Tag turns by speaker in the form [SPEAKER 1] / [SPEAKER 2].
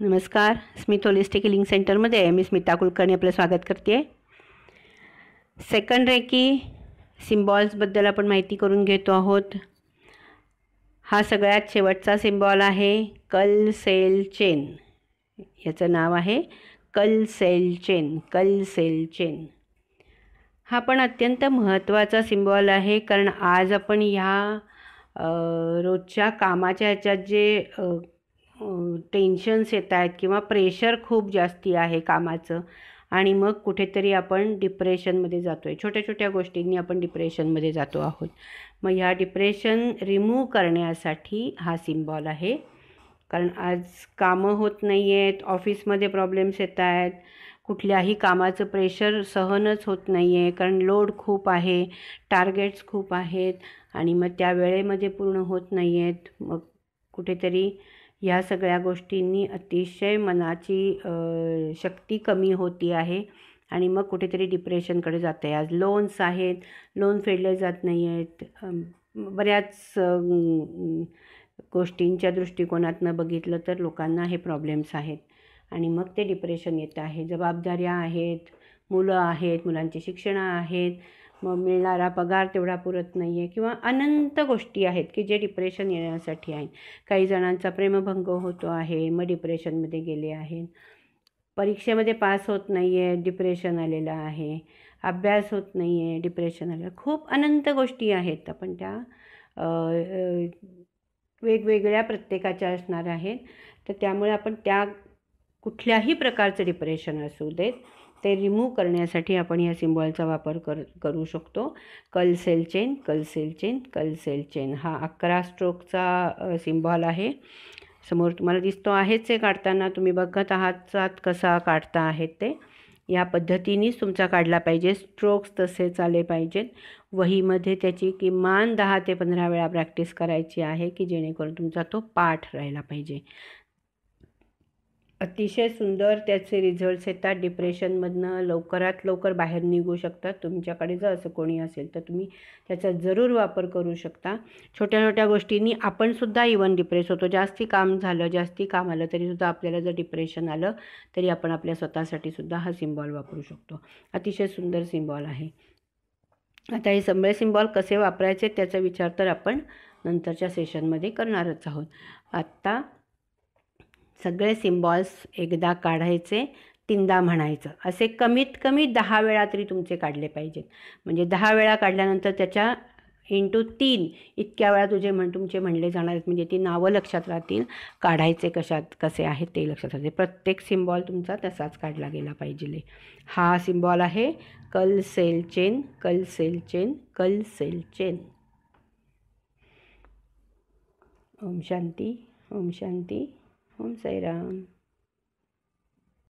[SPEAKER 1] नमस्कार. Smith holistic healing सेंटरमध्ये मी स्मिता कुलकर्णी आपलं स्वागत करते आहे. सेकंड रेकी सिम्बॉल्सबद्दल आपण माहिती करून घेतो आहोत. हा सगळ्यात शेवटचा सिम्बॉल आहे कल सेल चेन. याचं नाव आहे कल सेल चेन. कल सेल चेन हा पण अत्यंत महत्त्वाचा सिम्बॉल आहे, कारण आज आपण ह्या रोजच्या कामाच्या ह्याच्यात जे टेन्शन्स येत आहेत किंवा प्रेशर खूप जास्ती आहे कामाचं, आणि मग कुठेतरी आपण डिप्रेशनमध्ये जातो आहे. छोट्या छोट्या गोष्टींनी आपण डिप्रेशनमध्ये जातो आहोत. मग ह्या डिप्रेशन रिमूव्ह करण्यासाठी हा सिम्बॉल आहे. कारण आज कामं होत नाही आहेत, ऑफिसमध्ये प्रॉब्लेम्स येत आहेत, कुठल्याही कामाचं प्रेशर सहनच होत नाही आहे, कारण लोड खूप आहे, टार्गेट्स खूप आहेत आणि मग त्या वेळेमध्ये पूर्ण होत नाही आहेत. मग कुठेतरी ह्या सगळ्या गोष्टींनी अतिशय मनाची शक्ती कमी होती आहे आणि मग कुठेतरी डिप्रेशनकडे जाते आहे. आज लोन्स आहेत, लोन फेडले जात नाही आहेत. बऱ्याच गोष्टींच्या दृष्टिकोनातनं बघितलं तर लोकांना हे प्रॉब्लेम्स आहेत आणि मग ते डिप्रेशन येतं आहे. जबाबदाऱ्या आहेत, मुलं आहेत, मुलांची शिक्षणं आहेत, मग मिळणारा पगार तेवढा पुरत नाही आहे, किंवा अनंत गोष्टी आहेत की जे डिप्रेशन येण्यासाठी आहेत. काही जणांचा प्रेमभंग होतो आहे, मग डिप्रेशनमध्ये गेले आहेत. परीक्षेमध्ये पास होत नाही आहे, डिप्रेशन आलेलं आहे. अभ्यास होत नाही आहे, डिप्रेशन आलेलं. खूप अनंत गोष्टी आहेत. आपण त्या वेगवेगळ्या प्रत्येकाच्या असणार आहेत. तर त्यामुळे आपण त्या कुठल्याही प्रकारचं डिप्रेशन असू देत ते रिमूव्ह करण्यासाठी आपण या सिम्बॉलचा वापर करू शकतो. कल सेल चेन, कल सेल चेन, कल सेल चेन. हा 11 स्ट्रोकचा सिम्बॉल आहे. समोर तुम्हाला दिसतो आहेच आहे काढताना. तुम्ही बघत आहात कसा काढता आहेत ते. या पद्धतीनेच तुमचा काढला पाहिजे. स्ट्रोक्स तसेच आले पाहिजेत. वहीमध्ये त्याची किमान 10 ते 15 वेळा प्रॅक्टिस करायची आहे की जेणेकरून तुमचा तो पाठ राहिला पाहिजे. अतिशय सुंदर त्याचे रिझल्ट्स येतात. डिप्रेशनमधनं लवकरात लवकर बाहेर निघू शकतात. तुमच्याकडे जर असं कोणी असेल तर तुम्ही त्याचा जरूर वापर करू शकता. छोट्या छोट्या गोष्टींनी आपणसुद्धा इवन डिप्रेस होतो. जास्ती काम झालं, जास्ती काम आलं तरीसुद्धा आपल्याला जर डिप्रेशन आलं तरी आपण आपल्या स्वतःसाठी सुद्धा हा सिम्बॉल वापरू शकतो. अतिशय सुंदर सिम्बॉल आहे. आता हे सगळे सिम्बॉल कसे वापरायचे त्याचा विचार तर आपण नंतरच्या सेशनमध्ये करणारच आहोत. आत्ता सगळे सिम्बॉल्स एकदा काढायचे, तीनदा म्हणायचं. असे कमीत कमी 10 वेळा तरी तुमचे काढले पाहिजेत. म्हणजे 10 वेळा काढल्यानंतर त्याच्या इंटू 3 इतक्या वेळा तुमचे म्हणले जाणार आहेत. म्हणजे ती नावं लक्षात राहतील, काढायचे कसे आहेत ते लक्षात राहते. प्रत्येक सिम्बॉल तुमचा तसाच काढला गेला पाहिजे. हा सिम्बॉल आहे कल सेल चेन, कल सेल चेन, कल सेल चेन. ओम शांती, ओम शांती, ओम साईराम.